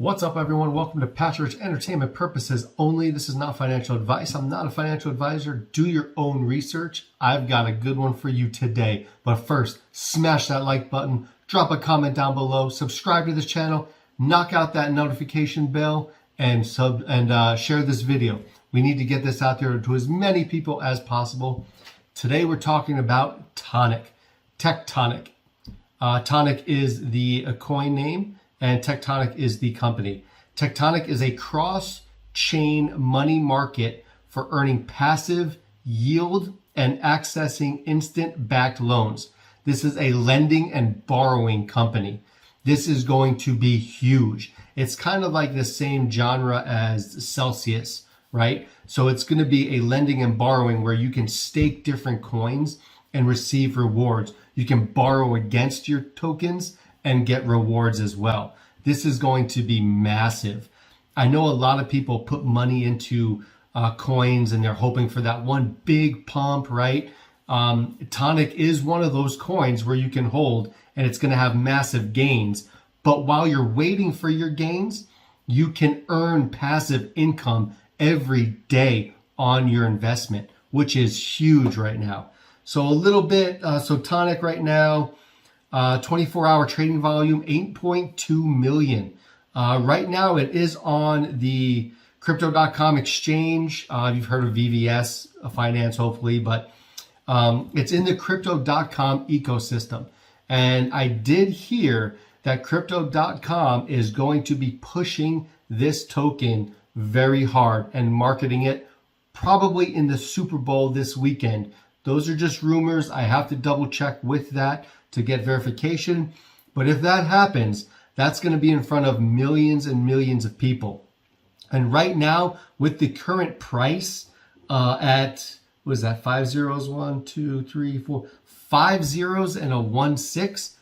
What's up, everyone? Welcome to Patrick's Entertainment Purposes Only. This is not financial advice. I'm not a financial advisor. Do your own research. I've got a good one for you today. But first, smash that like button, drop a comment down below, subscribe to this channel, knock out that notification bell, and share this video. We need to get this out there to as many people as possible. Today we're talking about Tonic, Tectonic. Tonic is the coin name, and Tectonic is the company. Tectonic is a cross-chain money market for earning passive yield and accessing instant-backed loans. This is a lending and borrowing company. This is going to be huge. It's kind of like the same genre as Celsius, right? So it's going to be a lending and borrowing where you can stake different coins and receive rewards. You can borrow against your tokens and get rewards as well. This is going to be massive. I know a lot of people put money into coins and they're hoping for that one big pump, right? Tonic is one of those coins where you can hold and it's going to have massive gains. But while you're waiting for your gains, you can earn passive income every day on your investment, which is huge right now. So a little bit, so Tonic right now, 24-hour trading volume, 8.2 million. Right now it is on the Crypto.com exchange. You've heard of VVS Finance, hopefully, but it's in the Crypto.com ecosystem. And I did hear that Crypto.com is going to be pushing this token very hard and marketing it probably in the Super Bowl this weekend. Those are just rumors. I have to double check with that to get verification. But if that happens, that's going to be in front of millions and millions of people. And right now, with the current price at, what is that, 5 zeros, 1, 2, 3, 4, 5 zeros and a 1 6,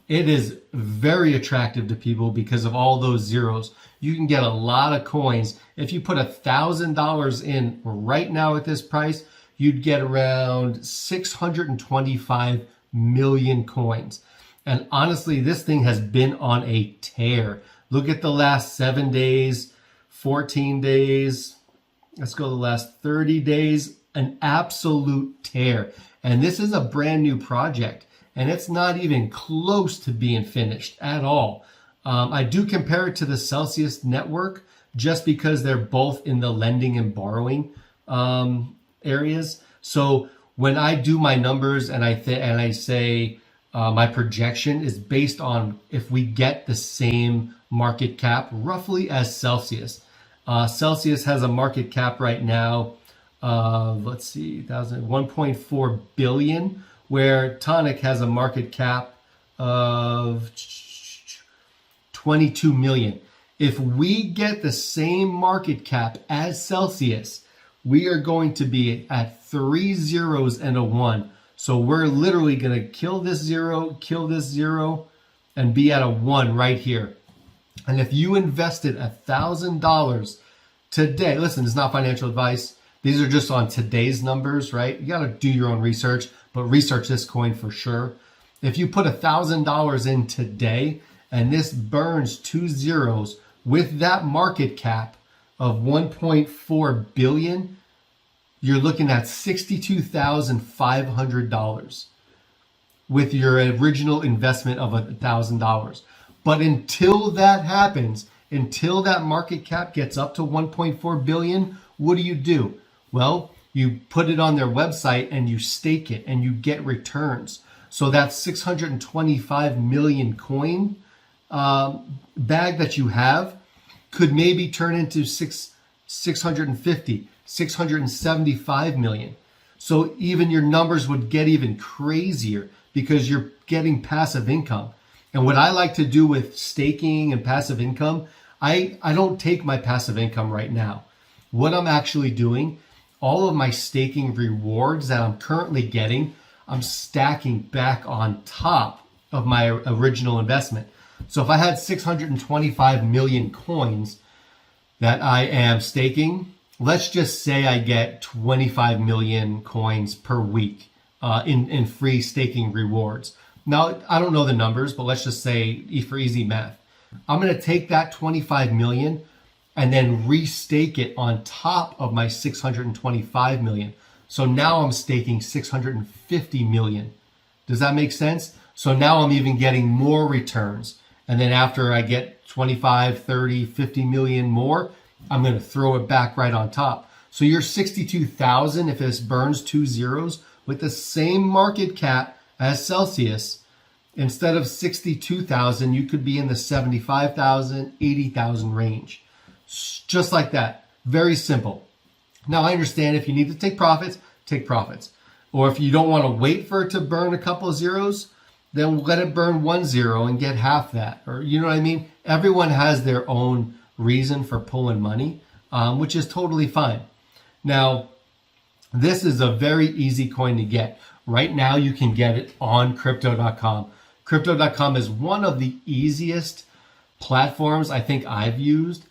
it is very attractive to people because of all those zeros. You can get a lot of coins. If you put $1,000 in right now at this price, you'd get around 625 million coins. And honestly, this thing has been on a tear. Look at the last 7 days, 14 days. Let's go the last 30 days, an absolute tear. And this is a brand new project, and it's not even close to being finished at all. I do compare it to the Celsius network just because they're both in the lending and borrowing areas. So when I do my numbers and I say my projection is based on if we get the same market cap roughly as Celsius. Celsius has a market cap right now of, let's see, 1.4 billion, where Tonic has a market cap of 22 million. If we get the same market cap as Celsius, we are going to be at 3 zeros and a 1. So we're literally going to kill this zero, and be at a 1 right here. And if you invested $1,000 today, listen, it's not financial advice. These are just on today's numbers, right? You got to do your own research, but research this coin for sure. If you put $1,000 in today and this burns 2 zeros with that market cap of 1.4 billion, you're looking at $62,500 with your original investment of $1,000. But until that happens, until that market cap gets up to 1.4 billion, what do? Well, you put it on their website and you stake it and you get returns. So that 625 million coin bag that you have could maybe turn into 650, 675 million. So even your numbers would get even crazier because you're getting passive income. And what I like to do with staking and passive income, I don't take my passive income right now. What I'm actually doing, all of my staking rewards that I'm currently getting, I'm stacking back on top of my original investment. So if I had 625 million coins that I am staking, let's just say I get 25 million coins per week in free staking rewards. Now, I don't know the numbers, but let's just say for easy math, I'm going to take that 25 million and then restake it on top of my 625 million. So now I'm staking 650 million. Does that make sense? So now I'm even getting more returns. And then after I get 25, 30, 50 million more, I'm going to throw it back right on top. So your 62,000, if this burns 2 zeros with the same market cap as Celsius, instead of 62,000, you could be in the 75,000, 80,000 range. Just like that. Very simple. Now I understand if you need to take profits, take profits. Or if you don't want to wait for it to burn a couple of zeros, then let it burn 1 zero and get half that. Or you know what I mean? Everyone has their own reason for pulling money, which is totally fine. Now, this is a very easy coin to get. Right now, you can get it on crypto.com. Crypto.com is one of the easiest platforms I think I've used.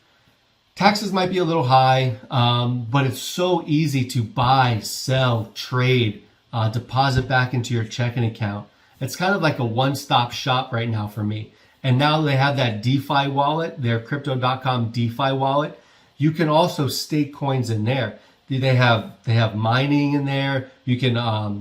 Taxes might be a little high, but it's so easy to buy, sell, trade, deposit back into your checking account. It's kind of like a one-stop shop right now for me. And now they have that DeFi wallet, their crypto.com DeFi wallet. You can also stake coins in there. They have mining in there. You can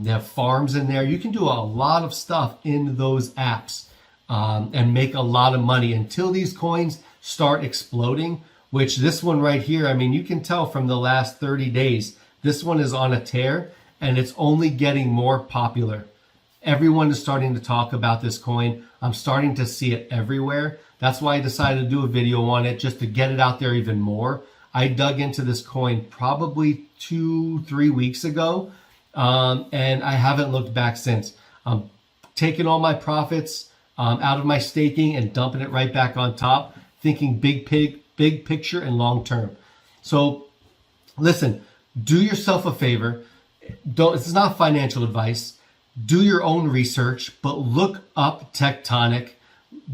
they have farms in there. You can do a lot of stuff in those apps and make a lot of money until these coins start exploding. Which this one right here, I mean, you can tell from the last 30 days, this one is on a tear and it's only getting more popular. Everyone is starting to talk about this coin. I'm starting to see it everywhere. That's why I decided to do a video on it, just to get it out there even more. I dug into this coin probably 2-3 weeks ago, and I haven't looked back since. I'm taking all my profits out of my staking and dumping it right back on top, thinking big picture and long term. So listen, do yourself a favor. This is not financial advice. Do your own research, but look up Tectonic.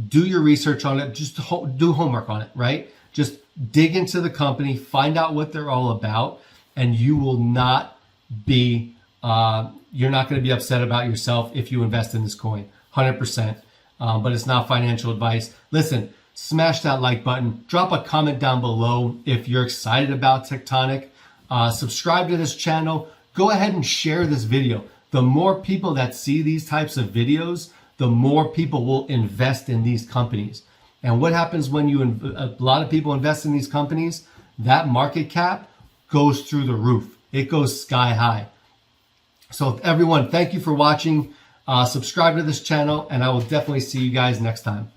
Do your research on it. Just do homework on it, right? Just dig into the company, find out what they're all about, and you will not be, you're not going to be upset about yourself if you invest in this coin, 100%. But it's not financial advice. Listen, smash that like button. Drop a comment down below if you're excited about Tectonic. Subscribe to this channel. Go ahead and share this video. The more people that see these types of videos, the more people will invest in these companies. And what happens when a lot of people invest in these companies? That market cap goes through the roof. It goes sky high. So everyone, thank you for watching. Subscribe to this channel, and I will definitely see you guys next time.